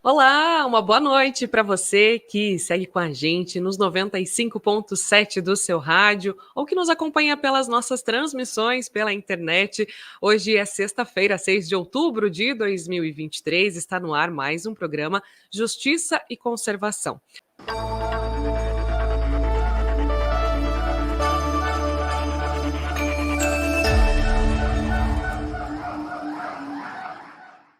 Olá, uma boa noite para você que segue com a gente nos 95,7 do seu rádio ou que nos acompanha pelas nossas transmissões pela internet. Hoje é sexta-feira, 6 de outubro de 2023, está no ar mais um programa Justiça e Conservação.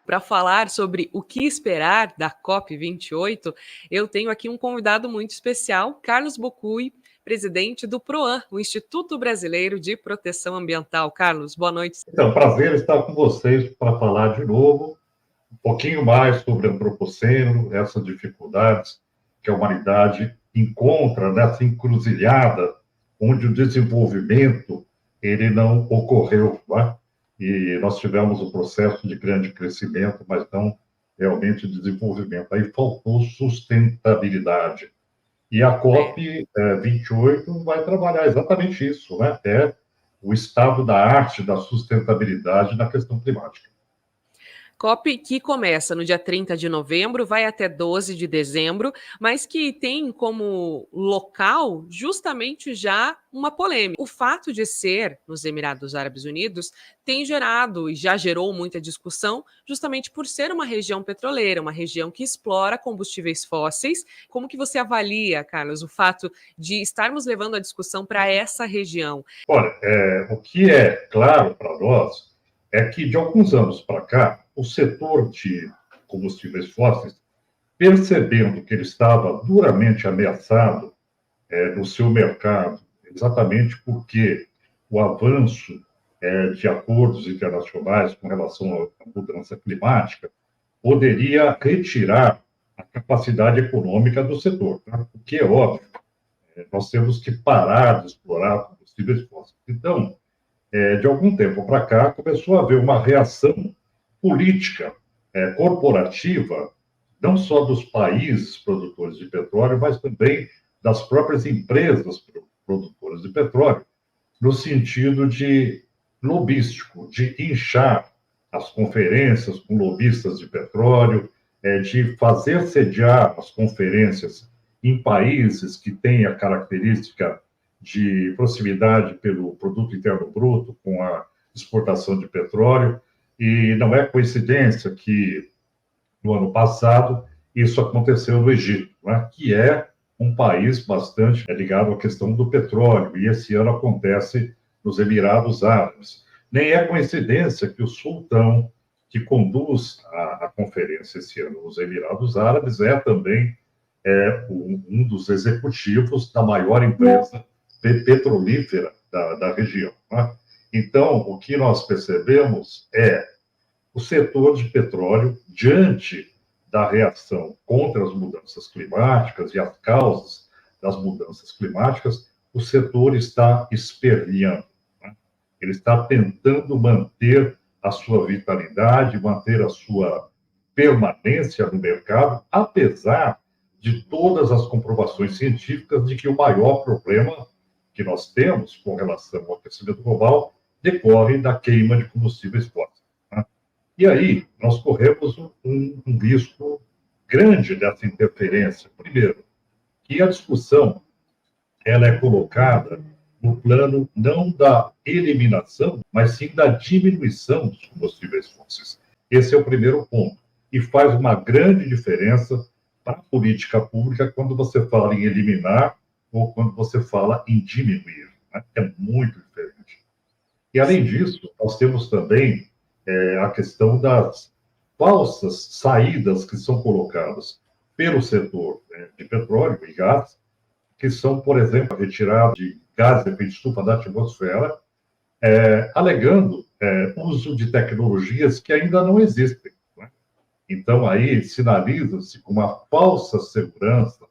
Para falar sobre o que esperar da COP28, eu tenho aqui um convidado muito especial, Carlos Bocui, presidente do PROAN, o Instituto Brasileiro de Proteção Ambiental. Carlos, boa noite. Então, prazer estar com vocês para falar de novo um pouquinho mais sobre antropoceno, essas dificuldades que a humanidade encontra nessa encruzilhada onde o desenvolvimento ele não ocorreu, né? E nós tivemos um processo de grande crescimento, mas não realmente desenvolvimento. Aí faltou sustentabilidade. E a COP 28 vai trabalhar exatamente isso, né? É o estado da arte da sustentabilidade na questão climática. COP que começa no dia 30 de novembro, vai até 12 de dezembro, mas que tem como local justamente já uma polêmica. O fato de ser nos Emirados Árabes Unidos tem gerado e já gerou muita discussão, justamente por ser uma região petroleira, uma região que explora combustíveis fósseis. Como que você avalia, Carlos, o fato de estarmos levando a discussão para essa região? Olha, o que é claro para nós é que de alguns anos para cá, o setor de combustíveis fósseis, percebendo que ele estava duramente ameaçado no seu mercado, exatamente porque o avanço de acordos internacionais com relação à mudança climática poderia retirar a capacidade econômica do setor, tá? O que é óbvio. Nós temos que parar de explorar combustíveis fósseis. Então, de algum tempo para cá, começou a haver uma reação política, corporativa, não só dos países produtores de petróleo, mas também das próprias empresas produtoras de petróleo, no sentido de lobístico, de inchar as conferências com lobistas de petróleo, de fazer sediar as conferências em países que têm a característica de proximidade pelo produto interno bruto com a exportação de petróleo. E não é coincidência que no ano passado isso aconteceu no Egito, né, que é um país bastante ligado à questão do petróleo, e esse ano acontece nos Emirados Árabes. Nem é coincidência que o sultão que conduz a conferência esse ano nos Emirados Árabes é também um dos executivos da maior empresa petrolífera da região. Né? Então, o que nós percebemos é o setor de petróleo, diante da reação contra as mudanças climáticas e as causas das mudanças climáticas, o setor está esperneando. Né? Ele está tentando manter a sua vitalidade, manter a sua permanência no mercado, apesar de todas as comprovações científicas de que o maior problema que nós temos com relação ao aquecimento global decorre da queima de combustíveis fósseis. Né? E aí, nós corremos um risco grande dessa interferência. Primeiro, que a discussão ela é colocada no plano não da eliminação, mas sim da diminuição dos combustíveis fósseis. Esse é o primeiro ponto. E faz uma grande diferença para a política pública quando você fala em eliminar ou quando você fala em diminuir. Né? É muito diferente. E, além disso, nós temos também a questão das falsas saídas que são colocadas pelo setor de petróleo e gás, que são, por exemplo, a retirada de gases de efeito de estufa da atmosfera, alegando uso de tecnologias que ainda não existem. Né? Então, aí sinaliza-se com uma falsa segurança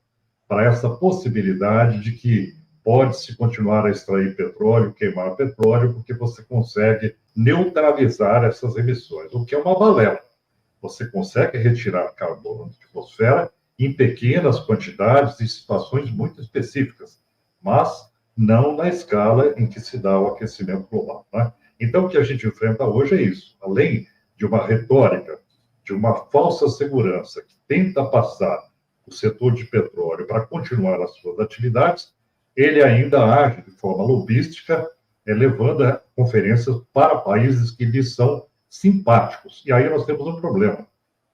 para essa possibilidade de que pode-se continuar a extrair petróleo, queimar petróleo, porque você consegue neutralizar essas emissões, o que é uma balela. Você consegue retirar carbono da atmosfera em pequenas quantidades, em situações muito específicas, mas não na escala em que se dá o aquecimento global. Né? Então, o que a gente enfrenta hoje é isso. Além de uma retórica, de uma falsa segurança que tenta passar o setor de petróleo para continuar as suas atividades, ele ainda age de forma lobística, levando a conferências para países que lhe são simpáticos. E aí nós temos um problema.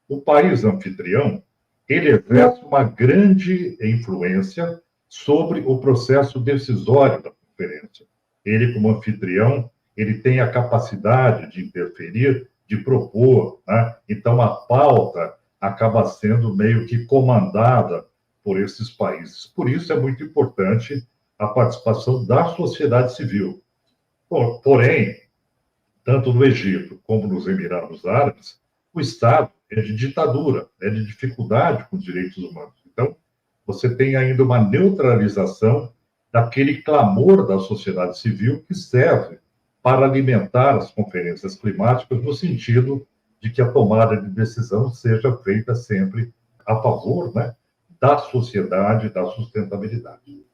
O país anfitrião, ele exerce uma grande influência sobre o processo decisório da conferência. Ele, como anfitrião, ele tem a capacidade de interferir, de propor, né? Então a pauta acaba sendo meio que comandada por esses países. Por isso é muito importante a participação da sociedade civil. Porém, tanto no Egito como nos Emirados Árabes, o Estado é de ditadura, é de dificuldade com os direitos humanos. Então, você tem ainda uma neutralização daquele clamor da sociedade civil que serve para alimentar as conferências climáticas no sentido de que a tomada de decisão seja feita sempre a favor, né, da sociedade, da sustentabilidade.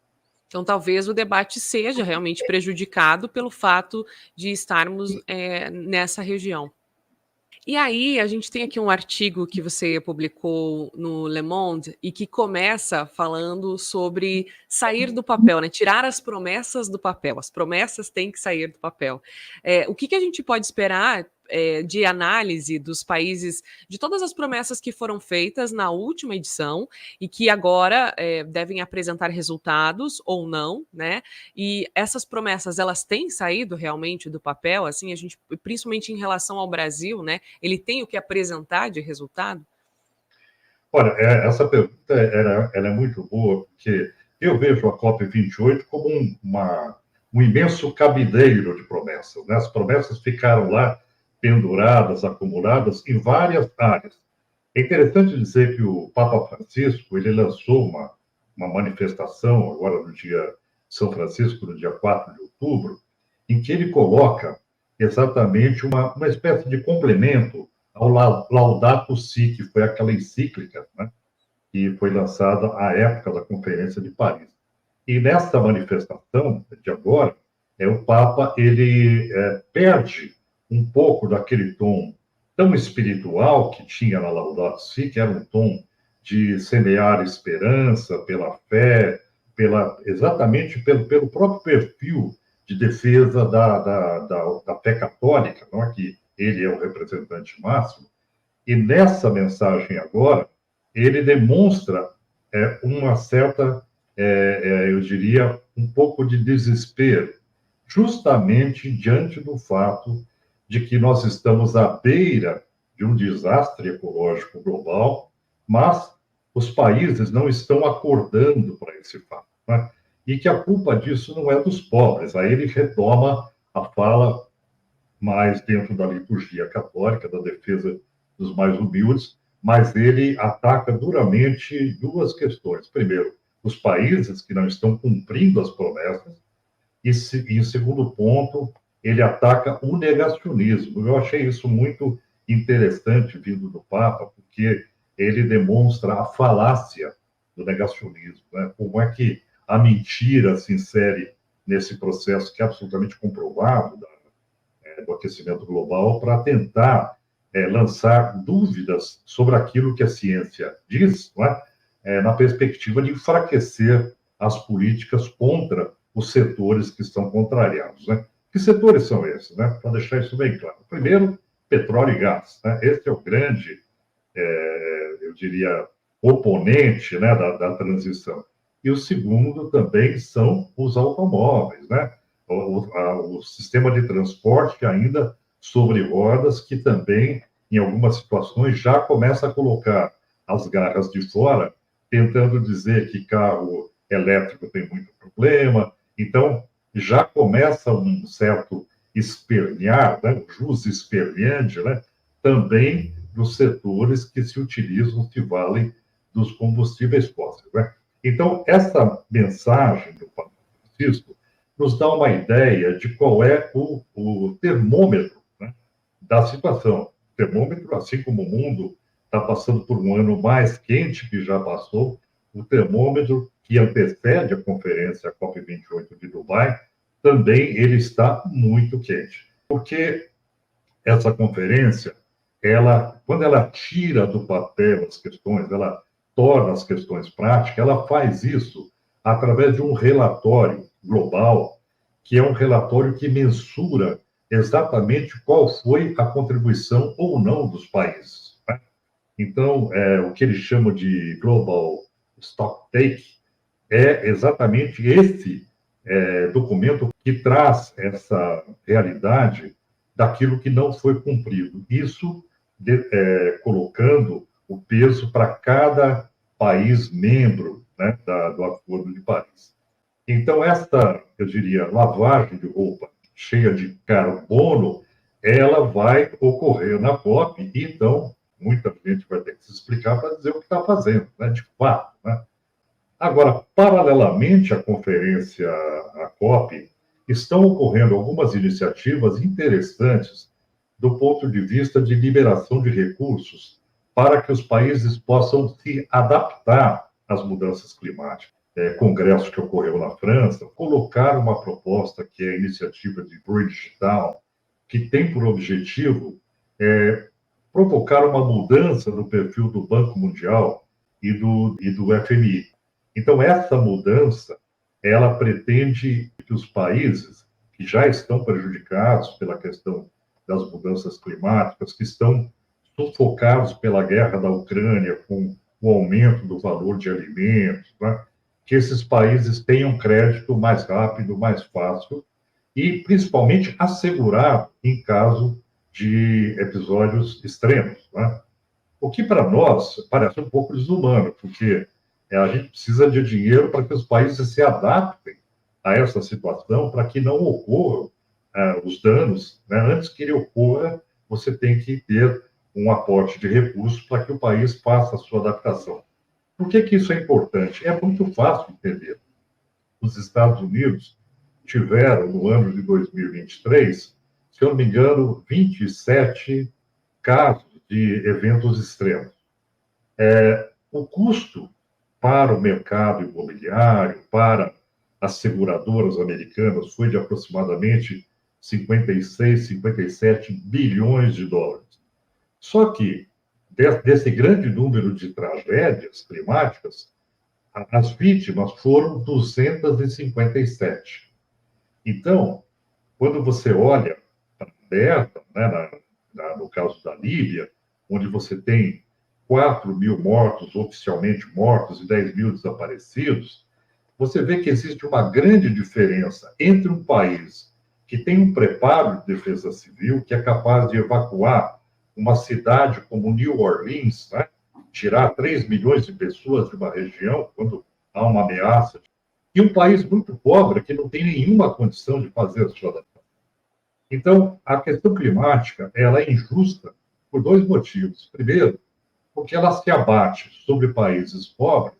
Então, talvez o debate seja realmente prejudicado pelo fato de estarmos nessa região. E aí, a gente tem aqui um artigo que você publicou no Le Monde e que começa falando sobre sair do papel, né? Tirar as promessas do papel. As promessas têm que sair do papel. O que a gente pode esperar de análise dos países, de todas as promessas que foram feitas na última edição e que agora devem apresentar resultados ou não, né? E essas promessas, elas têm saído realmente do papel, assim, a gente, principalmente em relação ao Brasil, né? Ele tem o que apresentar de resultado? Olha, essa pergunta ela é muito boa, porque eu vejo a COP28 como um imenso cabideiro de promessas, né? As promessas ficaram lá penduradas, acumuladas em várias áreas. É interessante dizer que o Papa Francisco ele lançou uma manifestação agora no dia São Francisco, no dia 4 de outubro, em que ele coloca exatamente uma espécie de complemento ao Laudato Si, que foi aquela encíclica, né, que foi lançada à época da Conferência de Paris. E nessa manifestação de agora, o Papa ele perde um pouco daquele tom tão espiritual que tinha na Laudato Si, que era um tom de semear esperança pela fé, exatamente pelo próprio perfil de defesa da fé católica, não é? Que ele é o representante máximo. E nessa mensagem agora, ele demonstra uma certa, eu diria, um pouco de desespero, justamente diante do fato de que nós estamos à beira de um desastre ecológico global, mas os países não estão acordando para esse fato, né? E que a culpa disso não é dos pobres. Aí ele retoma a fala mais dentro da liturgia católica, da defesa dos mais humildes, mas ele ataca duramente duas questões. Primeiro, os países que não estão cumprindo as promessas, e em segundo ponto, ele ataca o negacionismo. Eu achei isso muito interessante vindo do Papa, porque ele demonstra a falácia do negacionismo, né? Como é que a mentira se insere nesse processo que é absolutamente comprovado do aquecimento global para tentar lançar dúvidas sobre aquilo que a ciência diz, não é? Na perspectiva de enfraquecer as políticas contra os setores que estão contrariados, né? Que setores são esses, né? Para deixar isso bem claro. Primeiro, petróleo e gás, né? Esse é o grande, eu diria, oponente, né, da transição. E o segundo também são os automóveis, né? O sistema de transporte ainda sobre rodas, que também, em algumas situações, já começa a colocar as garras de fora, tentando dizer que carro elétrico tem muito problema. Então, já começa um certo espernear, né, um jus esperneante, né, também dos setores que se utilizam, se valem dos combustíveis fósseis, né? Então, essa mensagem do Papa Francisco nos dá uma ideia de qual é o termômetro, né, da situação. O termômetro, assim como o mundo está passando por um ano mais quente que já passou, o termômetro que antecede a conferência a COP28 de Dubai, também ele está muito quente. Porque essa conferência quando ela tira do papel as questões, ela torna as questões práticas, ela faz isso através de um relatório global, que é um relatório que mensura exatamente qual foi a contribuição ou não dos países, né? Então, o que eles chamam de Global Stocktake é exatamente esse documento que traz essa realidade daquilo que não foi cumprido. Isso colocando o peso para cada país membro, né, do Acordo de Paris. Então, esta, eu diria, lavagem de roupa cheia de carbono, ela vai ocorrer na COP, e então muita gente vai ter que se explicar para dizer o que está fazendo, né, de fato, né? Agora, paralelamente à conferência, à COP, estão ocorrendo algumas iniciativas interessantes do ponto de vista de liberação de recursos para que os países possam se adaptar às mudanças climáticas. Congresso que ocorreu na França, colocaram uma proposta que é a iniciativa de Bridgetown, que tem por objetivo provocar uma mudança no perfil do Banco Mundial e do FMI. Então, essa mudança, ela pretende que os países que já estão prejudicados pela questão das mudanças climáticas, que estão sufocados pela guerra da Ucrânia, com o aumento do valor de alimentos, né? Que esses países tenham crédito mais rápido, mais fácil e, principalmente, assegurado em caso de episódios extremos, né? O que, para nós, parece um pouco desumano, porque a gente precisa de dinheiro para que os países se adaptem a essa situação, para que não ocorram os danos, né? Antes que ele ocorra, você tem que ter um aporte de recursos para que o país faça a sua adaptação. Por que isso é importante? É muito fácil entender. Os Estados Unidos tiveram, no ano de 2023, se eu não me engano, 27 casos de eventos extremos. O custo para o mercado imobiliário, para as seguradoras americanas, foi de aproximadamente 56, 57 bilhões de dólares. Só que, desse grande número de tragédias climáticas, as vítimas foram 257. Então, quando você olha para a terra, né, no caso da Líbia, onde você tem 4 mil mortos, oficialmente mortos, e 10 mil desaparecidos, você vê que existe uma grande diferença entre um país que tem um preparo de defesa civil, que é capaz de evacuar uma cidade como New Orleans, né, tirar 3 milhões de pessoas de uma região quando há uma ameaça, e um país muito pobre que não tem nenhuma condição de fazer a sua adaptação. Então, a questão climática, ela é injusta por dois motivos. Primeiro, porque ela se abate sobre países pobres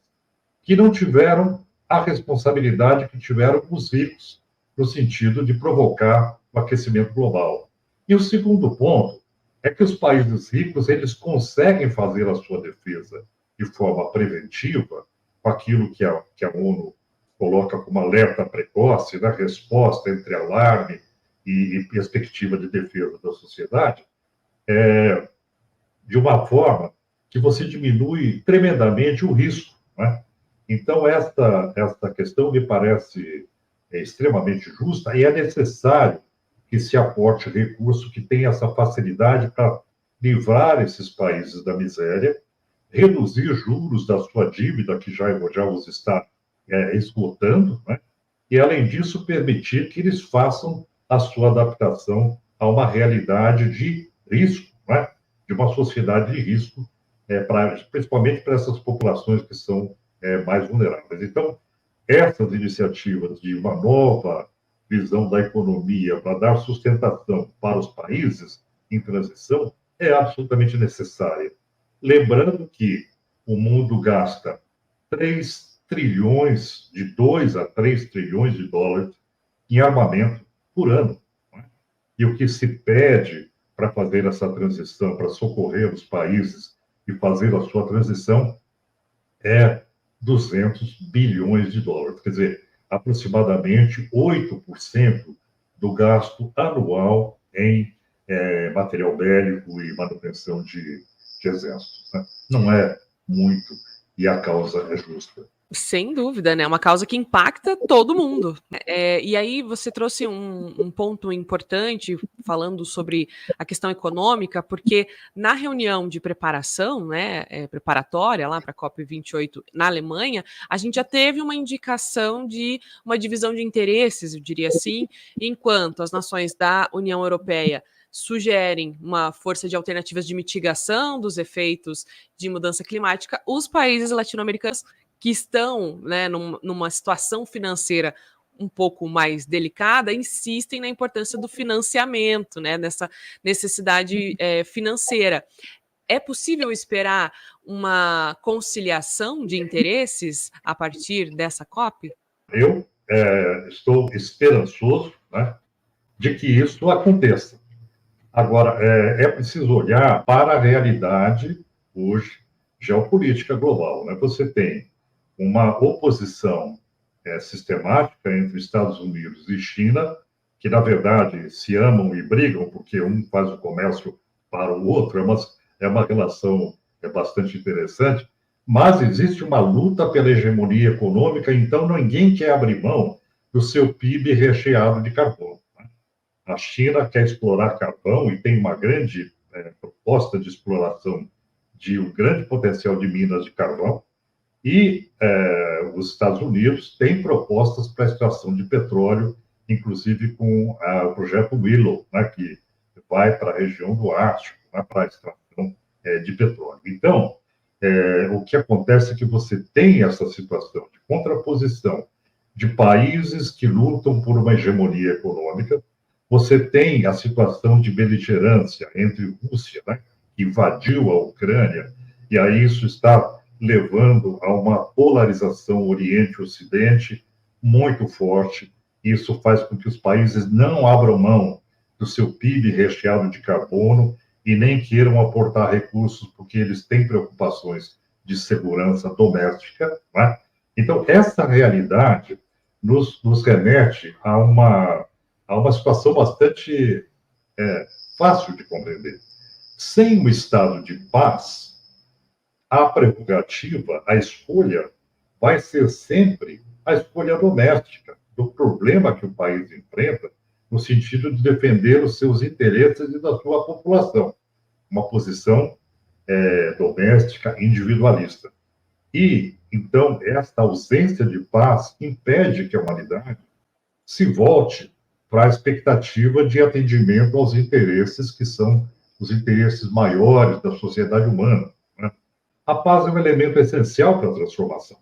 que não tiveram a responsabilidade que tiveram os ricos, no sentido de provocar o aquecimento global. E o segundo ponto é que os países ricos, eles conseguem fazer a sua defesa de forma preventiva, com aquilo que a ONU coloca como alerta precoce, né, resposta entre alarme e perspectiva de defesa da sociedade, de uma forma que você diminui tremendamente o risco, né? Então, esta questão me parece extremamente justa e é necessário que se aporte recurso que tenha essa facilidade para livrar esses países da miséria, reduzir juros da sua dívida, que já os está esgotando, né? E, além disso, permitir que eles façam a sua adaptação a uma realidade de risco, né? De uma sociedade de risco, principalmente para essas populações que são mais vulneráveis. Então, essas iniciativas de uma nova visão da economia para dar sustentação para os países em transição é absolutamente necessária. Lembrando que o mundo gasta 3 trilhões, de 2 a 3 trilhões de dólares em armamento por ano, né? E o que se pede para fazer essa transição, para socorrer os países e fazer a sua transição, é 200 bilhões de dólares. Quer dizer, aproximadamente 8% do gasto anual em material bélico e manutenção de exércitos, né? Não é muito, e a causa é justa. Sem dúvida, né? É uma causa que impacta todo mundo. E aí você trouxe um ponto importante falando sobre a questão econômica, porque na reunião de preparação, né, preparatória lá para a COP28 na Alemanha, a gente já teve uma indicação de uma divisão de interesses, eu diria assim, enquanto as nações da União Europeia sugerem uma força de alternativas de mitigação dos efeitos de mudança climática, os países latino-americanos que estão, né, numa situação financeira um pouco mais delicada, insistem na importância do financiamento, né, nessa necessidade financeira. É possível esperar uma conciliação de interesses a partir dessa COP? Eu estou esperançoso, né, de que isso aconteça. Agora, é preciso olhar para a realidade hoje geopolítica global, né? Você tem uma oposição sistemática entre Estados Unidos e China, que, na verdade, se amam e brigam, porque um faz o comércio para o outro, é uma relação bastante interessante, mas existe uma luta pela hegemonia econômica, então ninguém quer abrir mão do seu PIB recheado de carbono. A China quer explorar carvão e tem uma grande proposta de exploração de um grande potencial de minas de carvão, e os Estados Unidos têm propostas para a extração de petróleo, inclusive com o projeto Willow, né, que vai para a região do Ártico, né, para a extração de petróleo. Então, o que acontece é que você tem essa situação de contraposição de países que lutam por uma hegemonia econômica. Você tem a situação de beligerância entre Rússia, né, que invadiu a Ucrânia, e aí isso está levando a uma polarização Oriente-Ocidente muito forte. Isso faz com que os países não abram mão do seu PIB recheado de carbono e nem queiram aportar recursos porque eles têm preocupações de segurança doméstica, né? Então, essa realidade nos remete a uma situação bastante fácil de compreender. Sem um estado de paz, a prerrogativa, a escolha, vai ser sempre a escolha doméstica, do problema que o país enfrenta, no sentido de defender os seus interesses e da sua população. Uma posição doméstica, individualista. E, então, esta ausência de paz impede que a humanidade se volte para a expectativa de atendimento aos interesses que são os interesses maiores da sociedade humana. A paz é um elemento essencial para a transformação.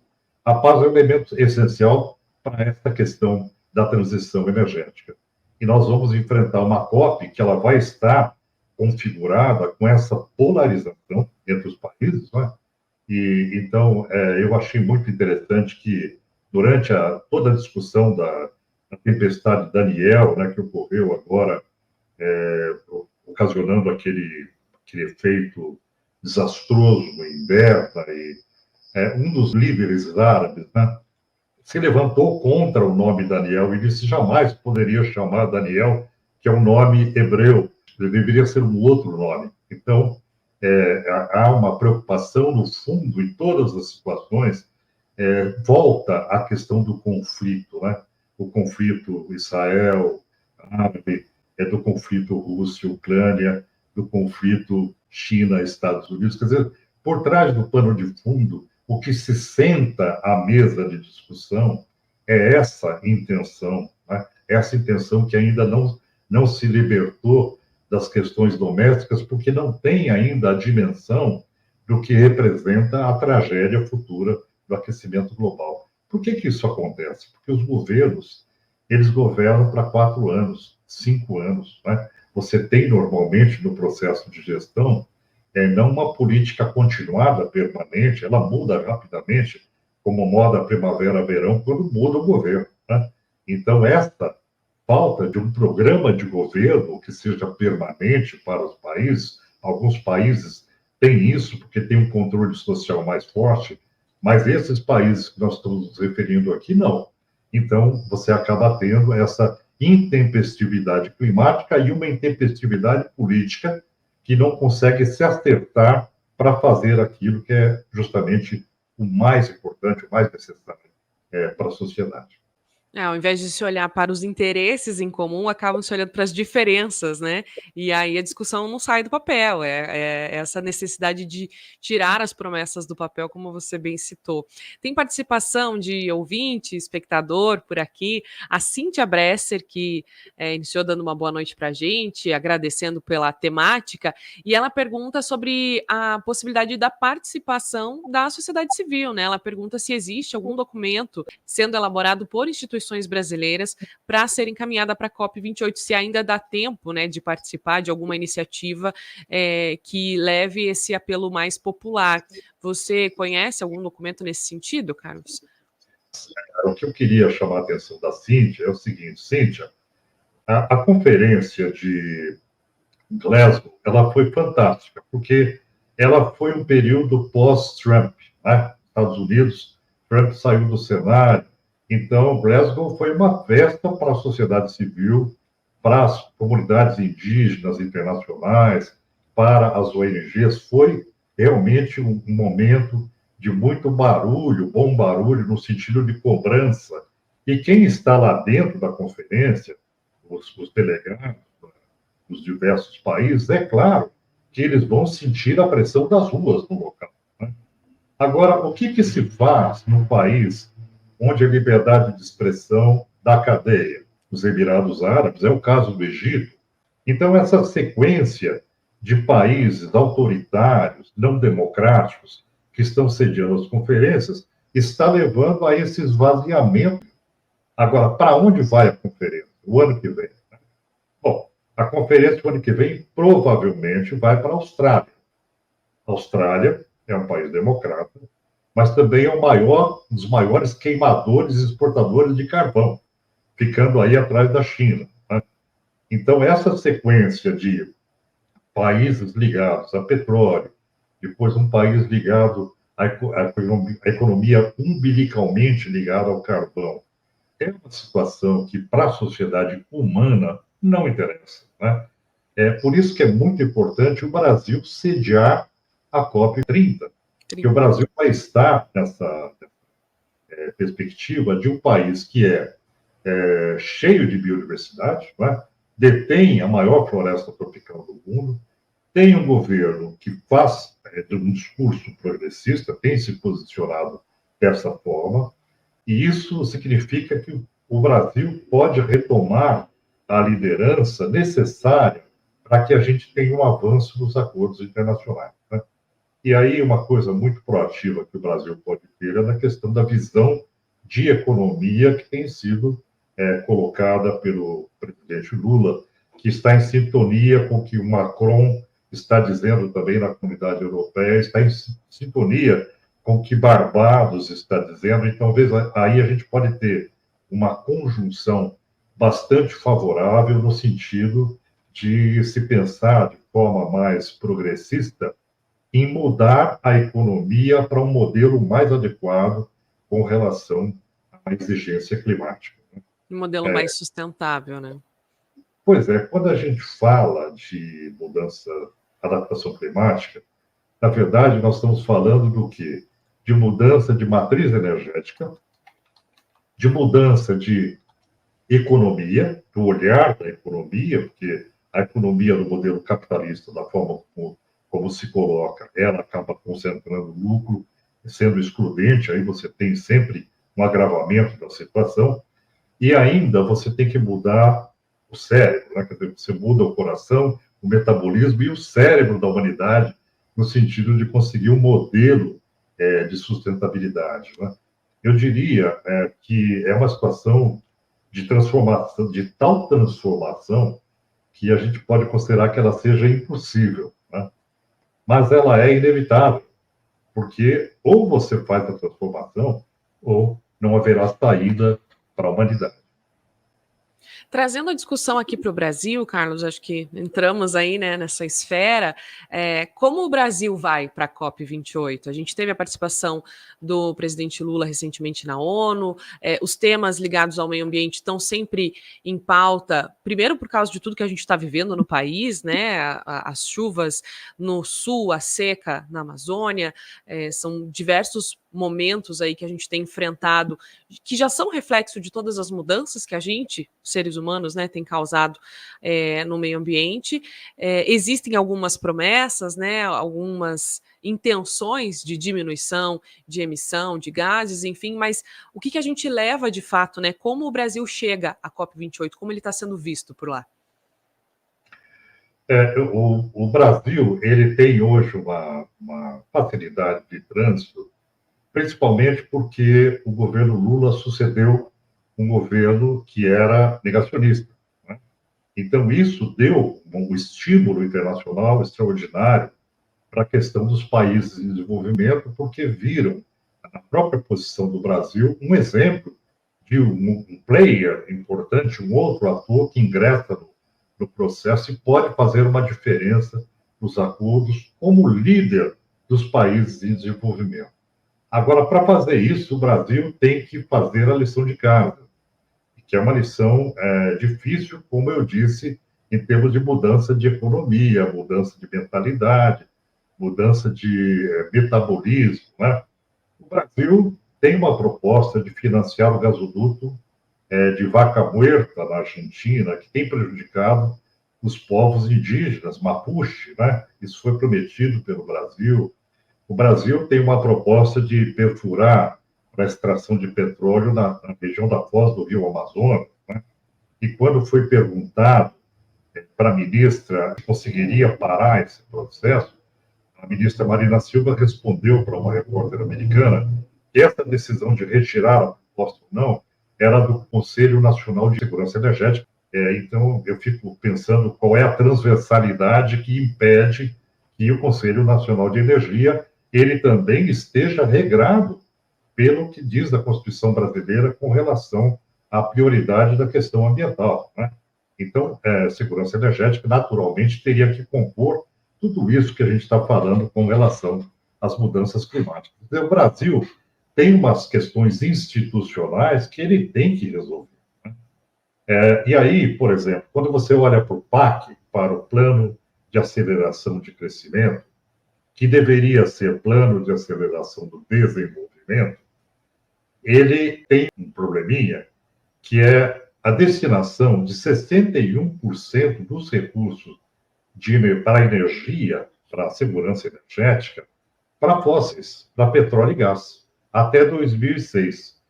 A paz é um elemento essencial para essa questão da transição energética. E nós vamos enfrentar uma COP que ela vai estar configurada com essa polarização entre os países, não é? E então eu achei muito interessante que durante toda a discussão da tempestade Daniel, né, que ocorreu agora, ocasionando aquele efeito desastroso no inverno, e um dos líderes árabes, né, se levantou contra o nome Daniel e disse jamais poderia chamar Daniel, que é um nome hebreu, deveria ser um outro nome. Então, há uma preocupação no fundo, em todas as situações, volta à questão do conflito, né? O conflito Israel-árabe, do conflito Rússia-Ucrânia, do conflito China-Estados Unidos. Quer dizer, por trás do pano de fundo, o que se senta à mesa de discussão é essa intenção, né? Essa intenção que ainda não se libertou das questões domésticas, porque não tem ainda a dimensão do que representa a tragédia futura do aquecimento global. Por que isso acontece? Porque os governos, eles governam para 4 anos, 5 anos, né? Você tem normalmente no processo de gestão não uma política continuada, permanente, ela muda rapidamente, como moda primavera-verão, quando muda o governo, né? Então, esta falta de um programa de governo que seja permanente para os países, alguns países têm isso porque tem um controle social mais forte, mas esses países que nós estamos nos referindo aqui, não. Então, você acaba tendo essa intempestividade climática e uma intempestividade política que não consegue se acertar para fazer aquilo que é justamente o mais importante, o mais necessário para a sociedade. Ao invés de se olhar para os interesses em comum, acabam se olhando para as diferenças, né, e aí a discussão não sai do papel, é essa necessidade de tirar as promessas do papel, como você bem citou. Tem participação de ouvinte, espectador por aqui, a Cíntia Bresser, que, iniciou dando uma boa noite para a gente, agradecendo pela temática, e ela pergunta sobre a possibilidade da participação da sociedade civil, né, ela pergunta se existe algum documento sendo elaborado por instituições brasileiras para ser encaminhada para a COP28, se ainda dá tempo, né, de participar de alguma iniciativa que leve esse apelo mais popular. Você conhece algum documento nesse sentido, Carlos? O que eu queria chamar a atenção da Cíntia é o seguinte, Cíntia, a conferência de Glasgow, ela foi fantástica, porque ela foi um período pós-Trump, né? Estados Unidos, Trump saiu do cenário, então Glasgow foi uma festa para a sociedade civil, para as comunidades indígenas internacionais, para as ONGs, foi realmente um momento de muito barulho, bom barulho, no sentido de cobrança. E quem está lá dentro da conferência, os delegados, dos diversos países, é claro que eles vão sentir a pressão das ruas no local. Né? Agora, o que se faz num país onde a liberdade de expressão dá cadeia? Os Emirados Árabes, é o caso do Egito. Então, essa sequência de países autoritários, não democráticos, que estão sediando as conferências, está levando a esse esvaziamento. Agora, para onde vai a conferência? O ano que vem. Bom, a conferência do ano que vem provavelmente vai para a Austrália. A Austrália é um país democrata, mas também é um dos maiores queimadores e exportadores de carvão, ficando aí atrás da China. Né? Então, essa sequência de países ligados a petróleo, depois um país ligado à economia umbilicalmente ligada ao carvão, é uma situação que, para a sociedade humana, não interessa. Né? É por isso que é muito importante o Brasil sediar a COP30, que o Brasil vai estar nessa perspectiva de um país que é cheio de biodiversidade, né? Detém a maior floresta tropical do mundo, tem um governo que faz um discurso progressista, tem se posicionado dessa forma, e isso significa que o Brasil pode retomar a liderança necessária para que a gente tenha um avanço nos acordos internacionais. Né? E aí, uma coisa muito proativa que o Brasil pode ter é na questão da visão de economia que tem sido colocada pelo presidente Lula, que está em sintonia com o que o Macron está dizendo também na comunidade europeia, está em sintonia com o que Barbados está dizendo, e talvez aí a gente pode ter uma conjunção bastante favorável no sentido de se pensar de forma mais progressista em mudar a economia para um modelo mais adequado com relação à exigência climática. Um modelo mais sustentável, né? Pois é, quando a gente fala de mudança, adaptação climática, na verdade, nós estamos falando do quê? De mudança de matriz energética, de mudança de economia, do olhar da economia, porque a economia do modelo capitalista, da forma como se coloca, ela acaba concentrando lucro, sendo excludente, aí você tem sempre um agravamento da situação, e ainda você tem que mudar o cérebro, né? Quer dizer, você muda o coração, o metabolismo e o cérebro da humanidade, no sentido de conseguir um modelo de sustentabilidade. Né? Eu diria que é uma situação de transformação, de tal transformação, que a gente pode considerar que ela seja impossível. Né? Mas ela é inevitável, porque ou você faz a transformação, ou não haverá saída para a humanidade. Trazendo a discussão aqui para o Brasil, Carlos, acho que entramos aí, né, nessa esfera, como o Brasil vai para a COP28? A gente teve a participação do presidente Lula recentemente na ONU, os temas ligados ao meio ambiente estão sempre em pauta, primeiro por causa de tudo que a gente está vivendo no país, né, as chuvas no sul, a seca na Amazônia, são diversos momentos aí que a gente tem enfrentado, que já são reflexo de todas as mudanças que a gente, seres humanos, né, tem causado no meio ambiente. Existem algumas promessas, né, algumas intenções de diminuição de emissão de gases, enfim, mas o que a gente leva de fato, né? Como o Brasil chega à COP28, como ele está sendo visto por lá? O Brasil ele tem hoje uma facilidade de trânsito, principalmente porque o governo Lula sucedeu um governo que era negacionista, né? Então, isso deu um estímulo internacional extraordinário para a questão dos países em desenvolvimento, porque viram na própria posição do Brasil um exemplo de um player importante, um outro ator que ingressa no processo e pode fazer uma diferença nos acordos como líder dos países em desenvolvimento. Agora, para fazer isso, o Brasil tem que fazer a lição de casa, que é uma lição difícil, como eu disse, em termos de mudança de economia, mudança de mentalidade, mudança de metabolismo, né? O Brasil tem uma proposta de financiar o gasoduto de Vaca Muerta, na Argentina, que tem prejudicado os povos indígenas, Mapuche, né? Isso foi prometido pelo Brasil. O Brasil tem uma proposta de perfurar para a extração de petróleo na região da foz do Rio Amazonas, né? E quando foi perguntado para a ministra se conseguiria parar esse processo, a ministra Marina Silva respondeu para uma repórter americana que essa decisão de retirar a proposta ou não era do Conselho Nacional de Segurança Energética. Então, eu fico pensando qual é a transversalidade que impede que o Conselho Nacional de Energia ele também esteja regrado pelo que diz a Constituição brasileira com relação à prioridade da questão ambiental, né? Então, segurança energética, naturalmente, teria que compor tudo isso que a gente está falando com relação às mudanças climáticas. O Brasil tem umas questões institucionais que ele tem que resolver, né? E aí, por exemplo, quando você olha para o PAC, para o Plano de Aceleração de Crescimento, que deveria ser Plano de Aceleração do Desenvolvimento, ele tem um probleminha, que é a destinação de 61% dos recursos para energia, para a segurança energética, para fósseis, para petróleo e gás, até 2006.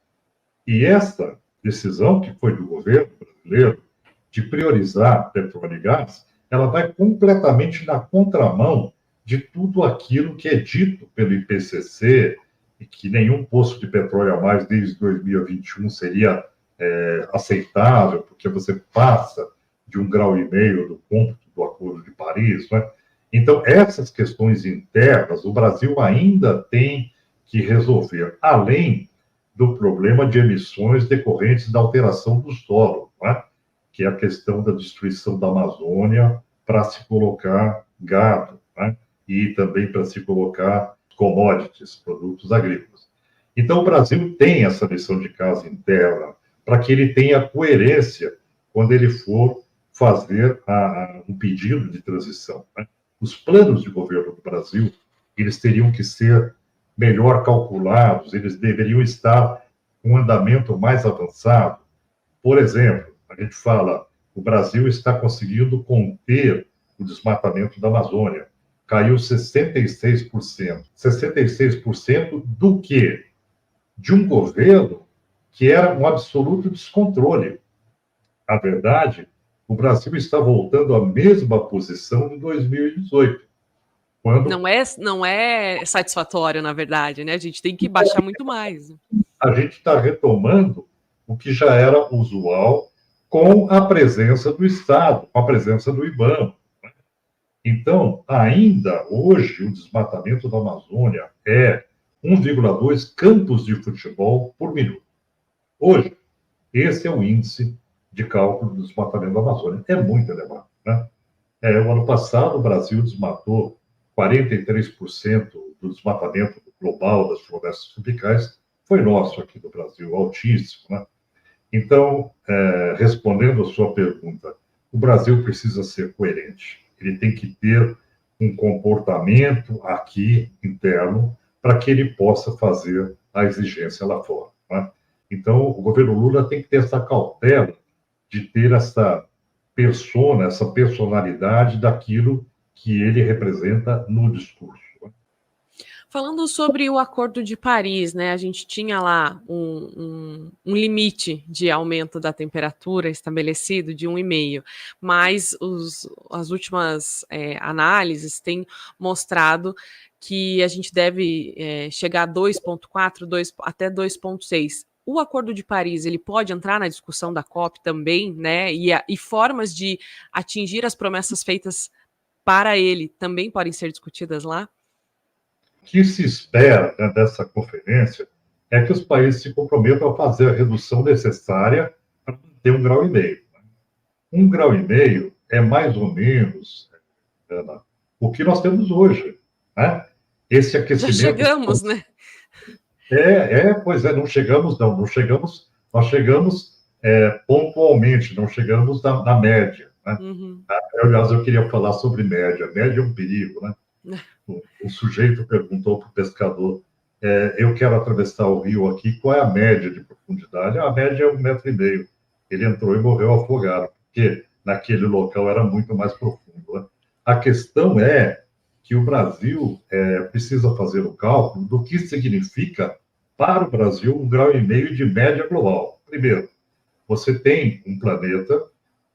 E essa decisão, que foi do governo brasileiro, de priorizar petróleo e gás, ela vai completamente na contramão de tudo aquilo que é dito pelo IPCC, e que nenhum poço de petróleo a mais desde 2021 seria aceitável, porque você passa de 1,5 grau do cômputo do Acordo de Paris, né? Então, essas questões internas, o Brasil ainda tem que resolver, além do problema de emissões decorrentes da alteração do solo, né? Que é a questão da destruição da Amazônia para se colocar gado, né? E também para se colocar commodities, produtos agrícolas. Então, o Brasil tem essa lição de casa interna para que ele tenha coerência quando ele for fazer um pedido de transição, né? Os planos de governo do Brasil, eles teriam que ser melhor calculados, eles deveriam estar com um andamento mais avançado. Por exemplo, a gente fala, o Brasil está conseguindo conter o desmatamento da Amazônia. Caiu 66%. 66% do quê? De um governo que era um absoluto descontrole. A verdade, o Brasil está voltando à mesma posição de 2018. Quando não é satisfatório, na verdade, né? A gente tem que baixar muito mais. A gente está retomando o que já era usual com a presença do Estado, com a presença do IBAMA. Então, ainda hoje, o desmatamento da Amazônia é 1,2 campos de futebol por minuto. Hoje, esse é o índice de cálculo do desmatamento da Amazônia. É muito elevado, né? O ano passado, o Brasil desmatou 43% do desmatamento global das florestas tropicais, foi nosso aqui do Brasil, altíssimo, né? Então, respondendo a sua pergunta, o Brasil precisa ser coerente. Ele tem que ter um comportamento aqui interno para que ele possa fazer a exigência lá fora, né? Então, o governo Lula tem que ter essa cautela de ter essa persona, essa personalidade daquilo que ele representa no discurso. Falando sobre o Acordo de Paris, né, a gente tinha lá um limite de aumento da temperatura estabelecido de 1,5, mas as últimas análises têm mostrado que a gente deve chegar a 2,4, até 2,6. O Acordo de Paris, ele pode entrar na discussão da COP também, né? E formas de atingir as promessas feitas para ele também podem ser discutidas lá? O que se espera, né, dessa conferência é que os países se comprometam a fazer a redução necessária para manter 1,5 graus. 1,5 graus é mais ou menos, Ana, o que nós temos hoje, né? Esse aquecimento... Já chegamos, né? Pois é, não chegamos, nós chegamos pontualmente, não chegamos na média, né? Uhum. Aliás, eu queria falar sobre média. Média é um perigo, né? O sujeito perguntou para o pescador, eu quero atravessar o rio aqui, qual é a média de profundidade? A média é 1,5 metro. Ele entrou e morreu afogado, porque naquele local era muito mais profundo, né? A questão é que o Brasil precisa fazer o cálculo do que significa para o Brasil 1,5 graus de média global. Primeiro, você tem um planeta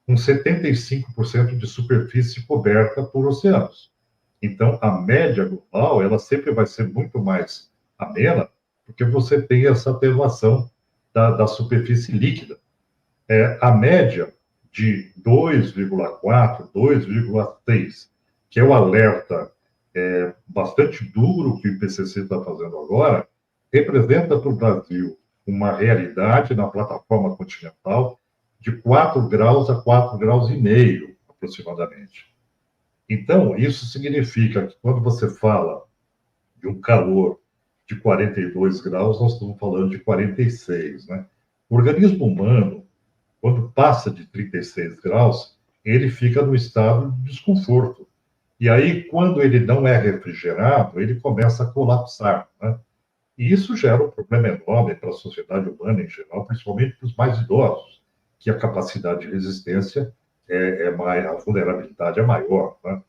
com 75% de superfície coberta por oceanos. Então, a média global, ela sempre vai ser muito mais amena, porque você tem essa atenuação da superfície líquida. A média de 2,4, 2,3, que é o alerta bastante duro que o IPCC está fazendo agora, representa para o Brasil uma realidade na plataforma continental de 4 graus a 4,5 graus, aproximadamente. Então, isso significa que quando você fala de um calor de 42 graus, nós estamos falando de 46, né? O organismo humano, quando passa de 36 graus, ele fica no estado de desconforto. E aí, quando ele não é refrigerado, ele começa a colapsar, né? E isso gera um problema enorme para a sociedade humana em geral, principalmente para os mais idosos, que a capacidade de resistência a vulnerabilidade é maior, né?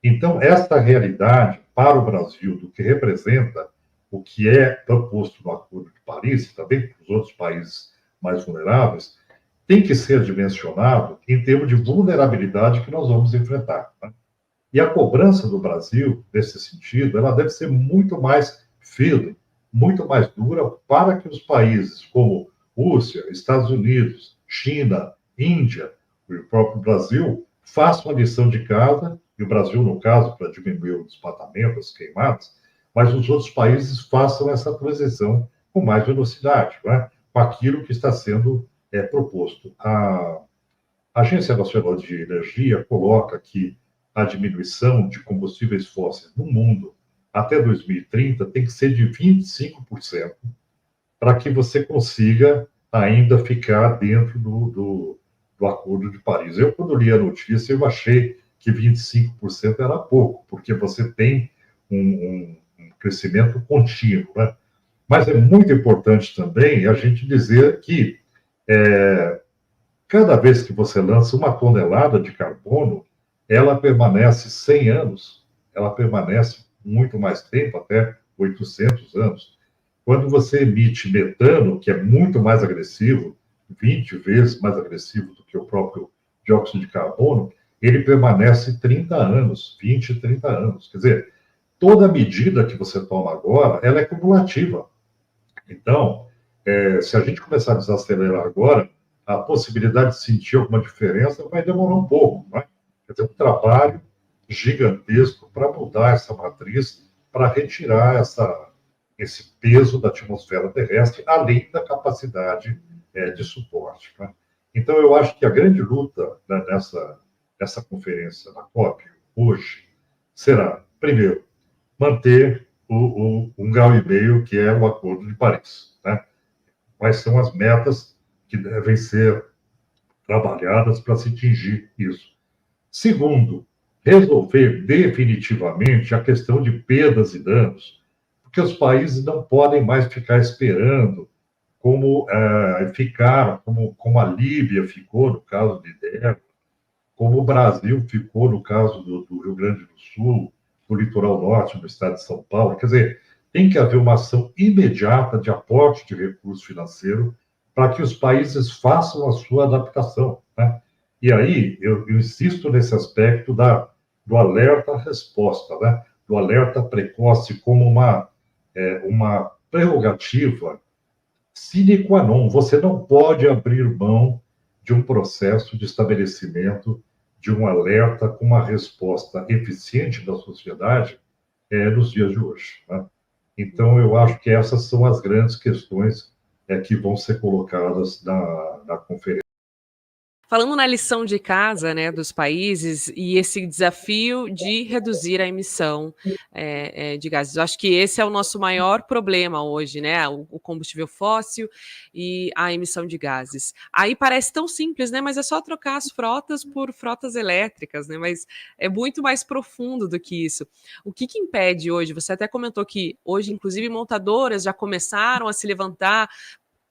Então, essa realidade para o Brasil, do que representa o que é proposto no Acordo de Paris, e também para os outros países mais vulneráveis, tem que ser dimensionado em termos de vulnerabilidade que nós vamos enfrentar, né? E a cobrança do Brasil, nesse sentido, ela deve ser muito mais firme, muito mais dura, para que os países como Rússia, Estados Unidos, China, Índia e o próprio Brasil façam a lição de casa, e o Brasil, no caso, para diminuir o desmatamento, as queimadas, mas os outros países façam essa transição com mais velocidade, né? Com aquilo que está sendo proposto. A Agência Nacional de Energia coloca que a diminuição de combustíveis fósseis no mundo até 2030 tem que ser de 25%, para que você consiga ainda ficar dentro do Acordo de Paris. Eu, quando li a notícia, eu achei que 25% era pouco, porque você tem um crescimento contínuo, né? Mas é muito importante também a gente dizer que cada vez que você lança uma tonelada de carbono, ela permanece 100 anos, ela permanece muito mais tempo, até 800 anos. Quando você emite metano, que é muito mais agressivo, 20 vezes mais agressivo do que o próprio dióxido de carbono, ele permanece 30 anos, 20, 30 anos. Quer dizer, toda medida que você toma agora, ela é cumulativa. Então, se a gente começar a desacelerar agora, a possibilidade de sentir alguma diferença vai demorar um pouco, né? Quer dizer, um trabalho gigantesco para mudar essa matriz, para retirar esse peso da atmosfera terrestre, além da capacidade de suporte, né? Então, eu acho que a grande luta, né, nessa conferência da COP hoje será, primeiro, manter o 1,5 graus, que é o Acordo de Paris. Né? Quais são as metas que devem ser trabalhadas para se atingir isso? Segundo, resolver definitivamente a questão de perdas e danos, porque os países não podem mais ficar esperando como a Líbia ficou no caso de Derby, como o Brasil ficou no caso do Rio Grande do Sul, do litoral norte, do estado de São Paulo. Quer dizer, tem que haver uma ação imediata de aporte de recurso financeiro para que os países façam a sua adaptação. Né? E aí, eu insisto nesse aspecto do alerta-resposta, né? Do alerta precoce como uma prerrogativa sine qua non. Você não pode abrir mão de um processo de estabelecimento de um alerta com uma resposta eficiente da sociedade nos dias de hoje. Né? Então, eu acho que essas são as grandes questões que vão ser colocadas na conferência. Falando na lição de casa, né, dos países e esse desafio de reduzir a emissão de gases. Eu acho que esse é o nosso maior problema hoje, né? O combustível fóssil e a emissão de gases. Aí parece tão simples, né? Mas é só trocar as frotas por frotas elétricas, né? Mas é muito mais profundo do que isso. O que impede hoje? Você até comentou que hoje, inclusive, montadoras já começaram a se levantar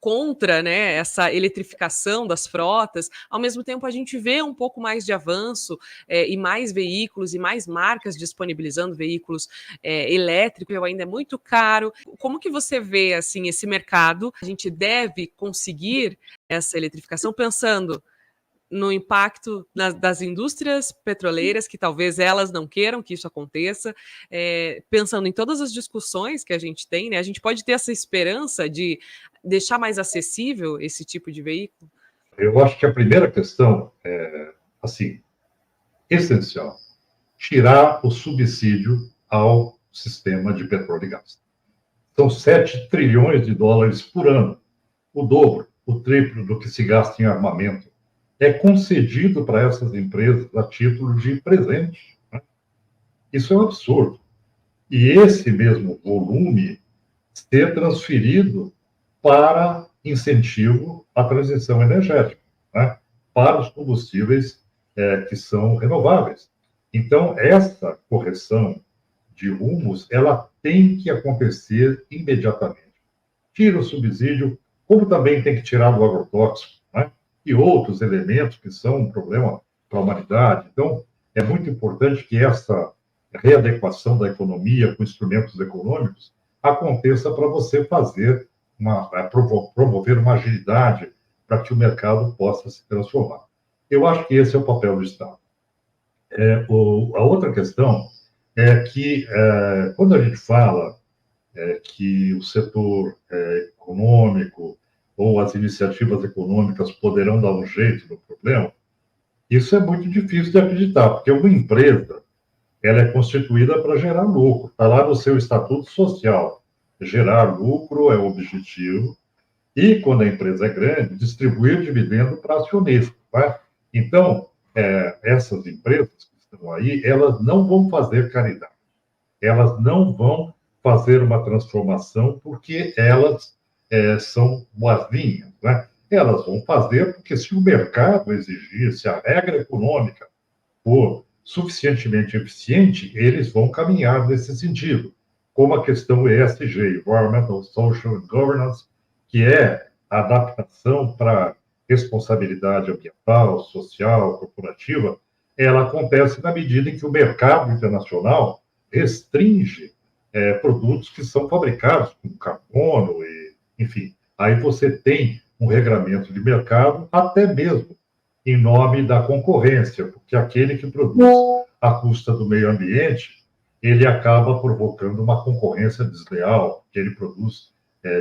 contra, né, essa eletrificação das frotas. Ao mesmo tempo, a gente vê um pouco mais de avanço e mais veículos e mais marcas disponibilizando veículos elétricos, ainda é muito caro. Como que você vê assim esse mercado? A gente deve conseguir essa eletrificação pensando no impacto das indústrias petroleiras, que talvez elas não queiram que isso aconteça, pensando em todas as discussões que a gente tem, né? A gente pode ter essa esperança de deixar mais acessível esse tipo de veículo? Eu acho que a primeira questão é, assim, essencial, tirar o subsídio ao sistema de petróleo e gás. São 7 trilhões de dólares por ano, o dobro, o triplo do que se gasta em armamento. É concedido para essas empresas a título de presente. Né? Isso é um absurdo. E esse mesmo volume ser transferido para incentivo à transição energética, né? Para os combustíveis que são renováveis. Então, essa correção de rumos, ela tem que acontecer imediatamente. Tira o subsídio, como também tem que tirar do agrotóxico, né? E outros elementos que são um problema para a humanidade. Então, é muito importante que essa readequação da economia com instrumentos econômicos aconteça para você fazer promover uma agilidade para que o mercado possa se transformar. Eu acho que esse é o papel do Estado. A outra questão é que, quando a gente fala que o setor econômico ou as iniciativas econômicas poderão dar um jeito no problema, isso é muito difícil de acreditar, porque uma empresa ela é constituída para gerar lucro, está lá no seu estatuto social. Gerar lucro é o objetivo, e quando a empresa é grande, distribuir dividendo para acionistas. Tá? Então, essas empresas que estão aí, elas não vão fazer caridade, elas não vão fazer uma transformação porque elas são boazinhas, né? Elas vão fazer porque se o mercado exigir, se a regra econômica for suficientemente eficiente, eles vão caminhar nesse sentido, como a questão ESG, Environmental, Social and Governance, que é a adaptação para responsabilidade ambiental, social, corporativa, ela acontece na medida em que o mercado internacional restringe produtos que são fabricados com carbono, enfim. Aí você tem um regramento de mercado, até mesmo em nome da concorrência, porque aquele que produz à custa do meio ambiente, ele acaba provocando uma concorrência desleal, que ele produz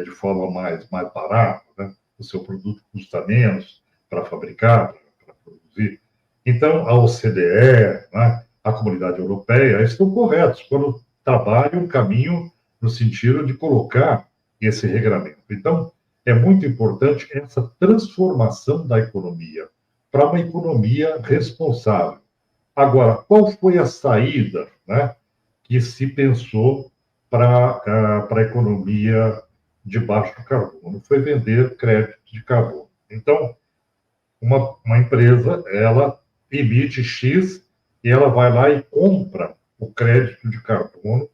de forma mais barata, né? O seu produto custa menos para fabricar, para produzir. Então, a OCDE, né, a Comunidade Europeia, estão corretos quando trabalham um caminho no sentido de colocar esse regramento. Então, é muito importante essa transformação da economia para uma economia responsável. Agora, qual foi a saída, né, que se pensou para a economia de baixo carbono? Foi vender crédito de carbono. Então, uma empresa, ela emite X e ela vai lá e compra o crédito de carbono,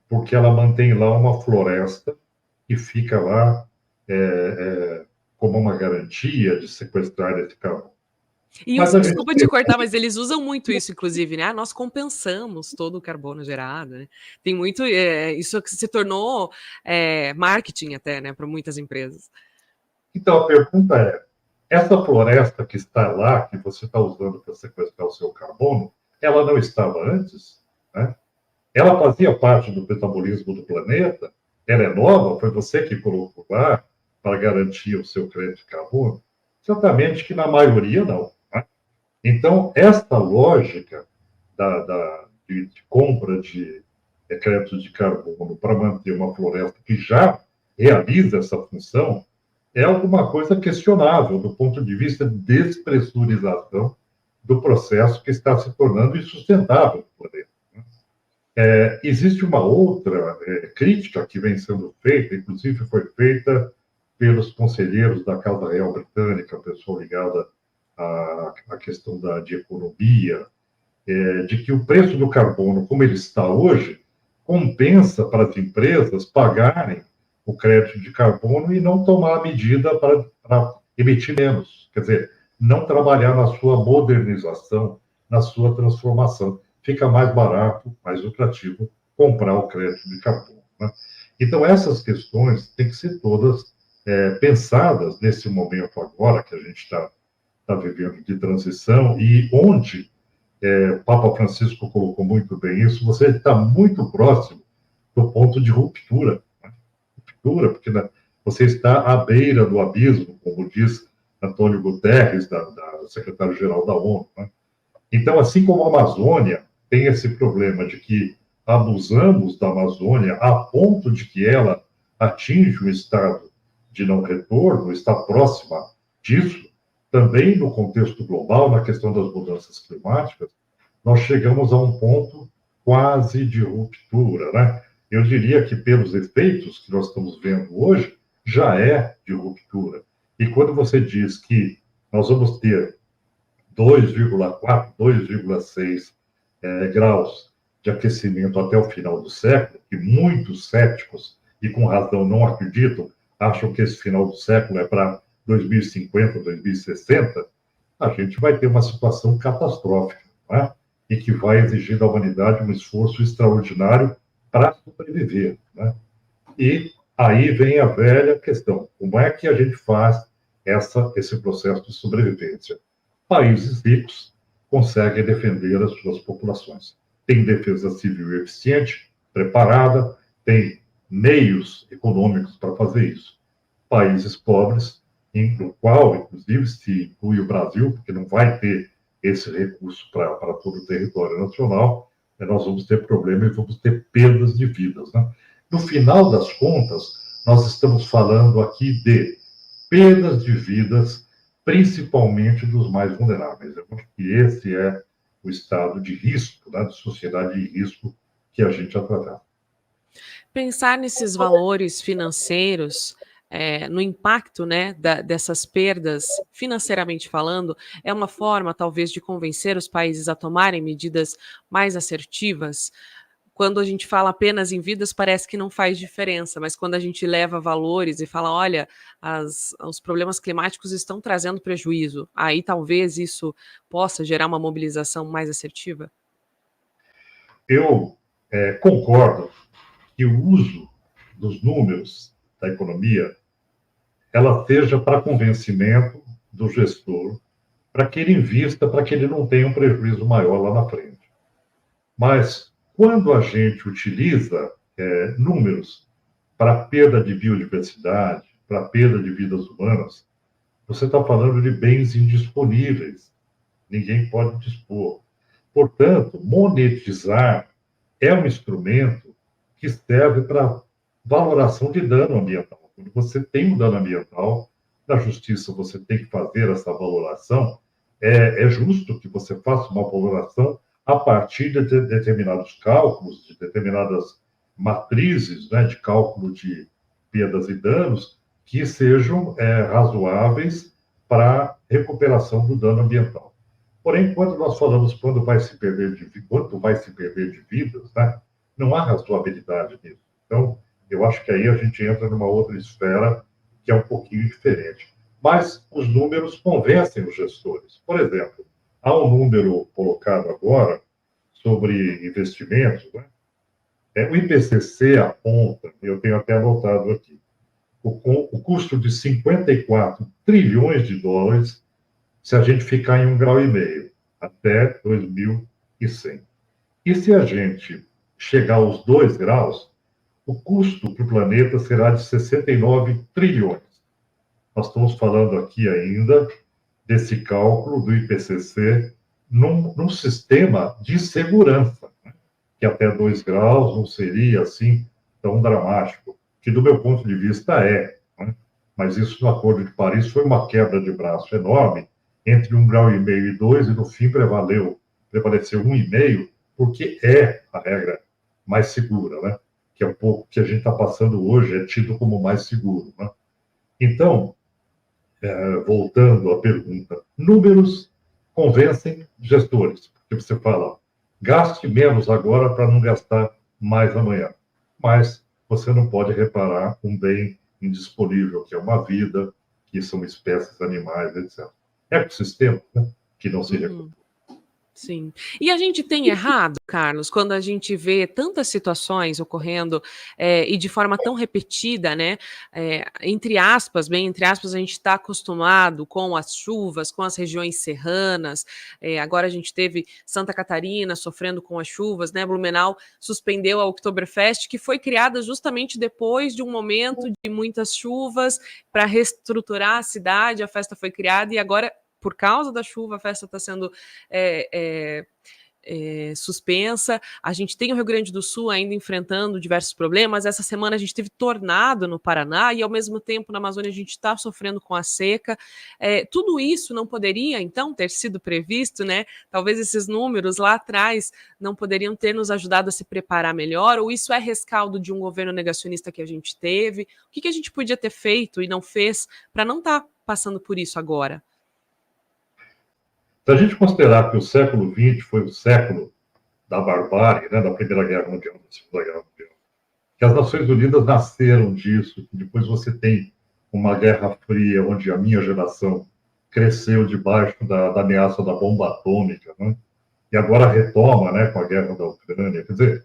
porque ela mantém lá uma floresta que fica lá como uma garantia de sequestrar esse carbono. E Mas a gente desculpa te cortar, mas eles usam muito isso, inclusive, né? Nós compensamos todo o carbono gerado, né? Tem muito isso que se tornou marketing até, né, para muitas empresas. Então a pergunta é: essa floresta que está lá, que você está usando para sequestrar o seu carbono, ela não estava antes, né? Ela fazia parte do metabolismo do planeta? Ela é nova? Foi você que colocou lá para garantir o seu crédito de carbono? Certamente que na maioria não. Né? Então, esta lógica de compra de créditos de carbono para manter uma floresta que já realiza essa função é alguma coisa questionável do ponto de vista de despressurização do processo que está se tornando insustentável no planeta. Existe uma outra crítica que vem sendo feita, inclusive foi feita pelos conselheiros da Casa Real Britânica, pessoal ligada à questão de economia, de que o preço do carbono, como ele está hoje, compensa para as empresas pagarem o crédito de carbono e não tomar a medida para emitir menos. Quer dizer, não trabalhar na sua modernização, na sua transformação. Fica mais barato, mais lucrativo comprar o crédito de carbono. Né? Então, essas questões têm que ser todas pensadas nesse momento agora que a gente está vivendo de transição e onde o Papa Francisco colocou muito bem isso, você está muito próximo do ponto de ruptura. Né? Ruptura, porque você está à beira do abismo, como diz Antônio Guterres, da secretário-geral da ONU. Né? Então, assim como a Amazônia tem esse problema de que abusamos da Amazônia a ponto de que ela atinge um estado de não retorno, está próxima disso, também no contexto global, na questão das mudanças climáticas, nós chegamos a um ponto quase de ruptura, né? Eu diria que pelos efeitos que nós estamos vendo hoje, já é de ruptura. E quando você diz que nós vamos ter 2,4, 2,6 graus de aquecimento até o final do século, que muitos céticos, e com razão não acreditam, acham que esse final do século é para 2050, 2060, a gente vai ter uma situação catastrófica, né? E que vai exigir da humanidade um esforço extraordinário para sobreviver. Né? E aí vem a velha questão: como é que a gente faz esse processo de sobrevivência? Países ricos conseguem defender as suas populações. Tem defesa civil eficiente, preparada, tem meios econômicos para fazer isso. Países pobres, no qual, inclusive, se inclui o Brasil, porque não vai ter esse recurso para todo o território nacional, nós vamos ter problemas e vamos ter perdas de vidas. Né? No final das contas, nós estamos falando aqui de perdas de vidas, principalmente dos mais vulneráveis. Eu acho que esse é o estado de risco, né, de sociedade de risco que a gente atravessa. Pensar nesses valores financeiros, no impacto, né, dessas perdas, financeiramente falando, é uma forma, talvez, de convencer os países a tomarem medidas mais assertivas? Quando a gente fala apenas em vidas, parece que não faz diferença, mas quando a gente leva valores e fala, olha, os problemas climáticos estão trazendo prejuízo, aí talvez isso possa gerar uma mobilização mais assertiva? Eu concordo que o uso dos números da economia ela seja para convencimento do gestor, para que ele invista, para que ele não tenha um prejuízo maior lá na frente. Mas quando a gente utiliza números para perda de biodiversidade, para perda de vidas humanas, você está falando de bens indisponíveis. Ninguém pode dispor. Portanto, monetizar é um instrumento que serve para valoração de dano ambiental. Quando você tem um dano ambiental, na justiça você tem que fazer essa valoração, é justo que você faça uma valoração a partir de determinados cálculos, de determinadas matrizes, né, de cálculo de perdas e danos, que sejam razoáveis para recuperação do dano ambiental. Porém, quando nós falamos quanto vai se perder de vidas, né, não há razoabilidade nisso. Então, eu acho que aí a gente entra numa outra esfera que é um pouquinho diferente. Mas os números convencem os gestores. Por exemplo, há um número colocado agora sobre investimentos, né? O IPCC aponta, eu tenho até anotado aqui, o custo de 54 trilhões de dólares se a gente ficar em 1,5 graus até 2100. E se a gente chegar aos 2 graus, o custo para o planeta será de 69 trilhões. Nós estamos falando aqui ainda desse cálculo do IPCC num sistema de segurança, né? Que até 2 graus não seria assim tão dramático, que do meu ponto de vista né? Mas isso no Acordo de Paris foi uma quebra de braço enorme entre 1,5 graus e 2, e no fim prevaleceu 1,5, porque é a regra mais segura, né? Que é um pouco que a gente está passando hoje, é tido como mais seguro, né? Então, voltando à pergunta, números convencem gestores, porque você fala, gaste menos agora para não gastar mais amanhã. Mas você não pode reparar um bem indisponível, que é uma vida, que são espécies animais, etc. Ecossistema, né, que não se recupera. Sim. E a gente tem errado, Carlos, quando a gente vê tantas situações ocorrendo e de forma tão repetida, né? Entre aspas, bem entre aspas, a gente está acostumado com as chuvas, com as regiões serranas. Agora a gente teve Santa Catarina sofrendo com as chuvas, né? Blumenau suspendeu a Oktoberfest, que foi criada justamente depois de um momento de muitas chuvas para reestruturar a cidade. A festa foi criada e agora, por causa da chuva, a festa está sendo suspensa. A gente tem o Rio Grande do Sul ainda enfrentando diversos problemas. Essa semana a gente teve tornado no Paraná e, ao mesmo tempo, na Amazônia a gente está sofrendo com a seca. Tudo isso não poderia, então, ter sido previsto, né? Talvez esses números lá atrás não poderiam ter nos ajudado a se preparar melhor, ou isso é rescaldo de um governo negacionista que a gente teve? O que a gente podia ter feito e não fez para não estar passando por isso agora? Se a gente considerar que o século XX foi o século da barbárie, né, da Primeira Guerra Mundial, da Segunda Guerra Mundial, que as Nações Unidas nasceram disso, que depois você tem uma Guerra Fria, onde a minha geração cresceu debaixo da ameaça da bomba atômica, né, e agora retoma, né, com a guerra da Ucrânia. Quer dizer,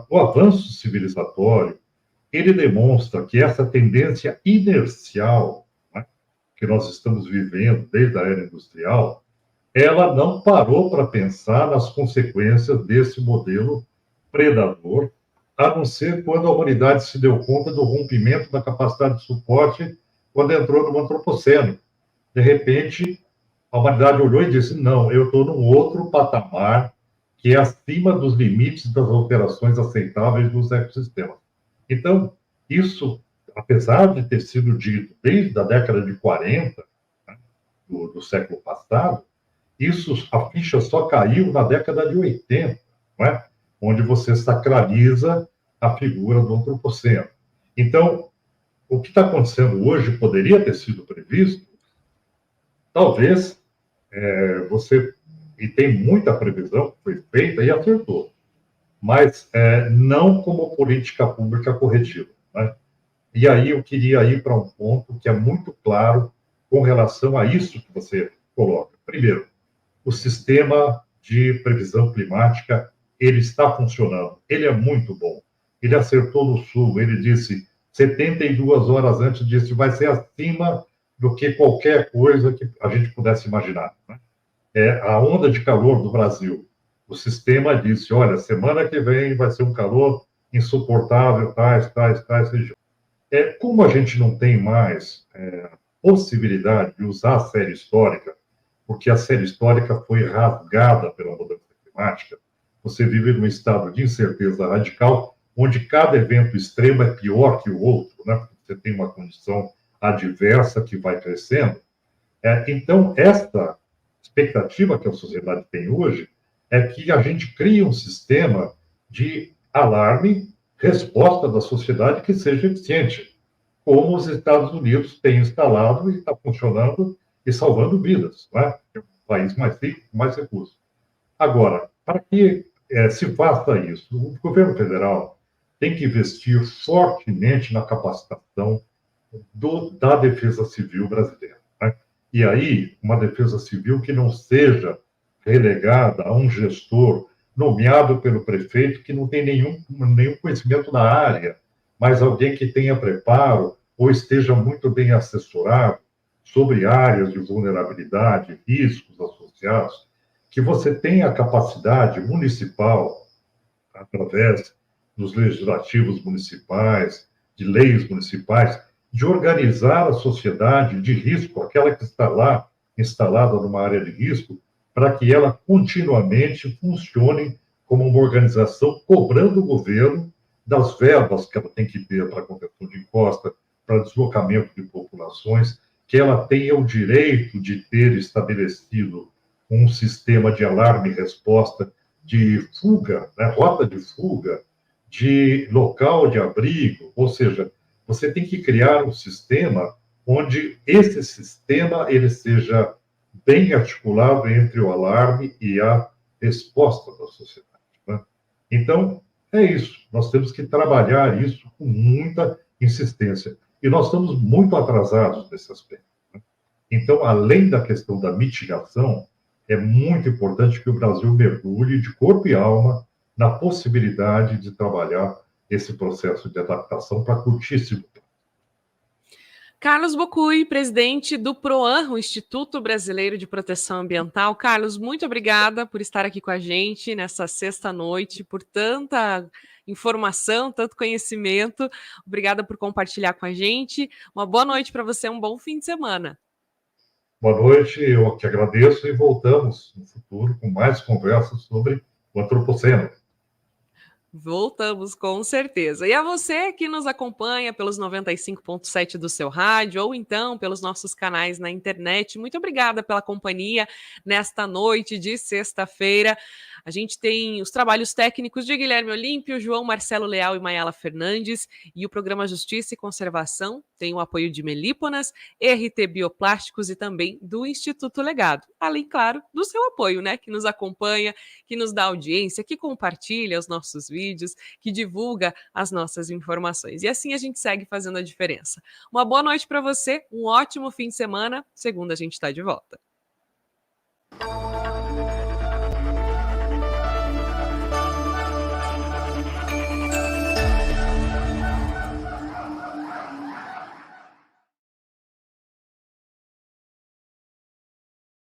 o avanço civilizatório, ele demonstra que essa tendência inercial, né, que nós estamos vivendo desde a era industrial, ela não parou para pensar nas consequências desse modelo predador, a não ser quando a humanidade se deu conta do rompimento da capacidade de suporte quando entrou no antropoceno. De repente, a humanidade olhou e disse, não, eu estou num outro patamar que é acima dos limites das alterações aceitáveis dos ecossistemas. Então, isso, apesar de ter sido dito desde a década de 40, né, do século passado, a ficha só caiu na década de 80, não é? Onde você sacraliza a figura do antropoceno. Então, o que está acontecendo hoje poderia ter sido previsto? Talvez e tem muita previsão que foi feita e acertou, mas não como política pública corretiva, né? E aí eu queria ir para um ponto que é muito claro com relação a isso que você coloca. Primeiro, o sistema de previsão climática, ele está funcionando, ele é muito bom. Ele acertou no Sul, ele disse 72 horas antes, disse vai ser acima do que qualquer coisa que a gente pudesse imaginar, né? A onda de calor do Brasil. O sistema disse, olha, semana que vem vai ser um calor insuportável, tais regiões. Como a gente não tem mais possibilidade de usar a série histórica, porque a série histórica foi rasgada pela mudança climática, você vive num estado de incerteza radical, onde cada evento extremo é pior que o outro, né? você tem uma condição adversa que vai crescendo. Então, esta expectativa que a sociedade tem hoje é que a gente crie um sistema de alarme, resposta da sociedade que seja eficiente, como os Estados Unidos têm instalado e está funcionando e salvando vidas, né? É um país mais rico, com mais recursos. Agora, para que se faça isso, o governo federal tem que investir fortemente na capacitação da defesa civil brasileira, né? E aí, uma defesa civil que não seja relegada a um gestor nomeado pelo prefeito que não tem nenhum conhecimento da área, mas alguém que tenha preparo ou esteja muito bem assessorado sobre áreas de vulnerabilidade, riscos associados, que você tenha a capacidade municipal, através dos legislativos municipais, de leis municipais, de organizar a sociedade de risco, aquela que está lá instalada numa área de risco, para que ela continuamente funcione como uma organização cobrando o governo das verbas que ela tem que ter para contenção de encosta, para deslocamento de populações, que ela tenha o direito de ter estabelecido um sistema de alarme e resposta, de fuga, né, rota de fuga, de local de abrigo, ou seja, você tem que criar um sistema onde esse sistema ele seja bem articulado entre o alarme e a resposta da sociedade, né? Então, é isso. Nós temos que trabalhar isso com muita insistência. E nós estamos muito atrasados nesse aspecto, né? Então, além da questão da mitigação, é muito importante que o Brasil mergulhe de corpo e alma na possibilidade de trabalhar esse processo de adaptação para curtíssimo tempo. Carlos Bocui, presidente do PROAN, o Instituto Brasileiro de Proteção Ambiental. Carlos, muito obrigada por estar aqui com a gente nessa sexta-noite, por tanta informação, tanto conhecimento. Obrigada por compartilhar com a gente. Uma boa noite para você, um bom fim de semana. Boa noite, eu que agradeço e voltamos no futuro com mais conversas sobre o antropoceno. Voltamos, com certeza. E a você que nos acompanha pelos 95.7 do seu rádio ou então pelos nossos canais na internet, muito obrigada pela companhia nesta noite de sexta-feira. A gente tem os trabalhos técnicos de Guilherme Olímpio, João Marcelo Leal e Mayala Fernandes, e o programa Justiça e Conservação tem o apoio de Melíponas, RT Bioplásticos e também do Instituto Legado. Além, claro, do seu apoio, né, que nos acompanha, que nos dá audiência, que compartilha os nossos vídeos, que divulga as nossas informações. E assim a gente segue fazendo a diferença. Uma boa noite para você, um ótimo fim de semana. Segunda a gente está de volta.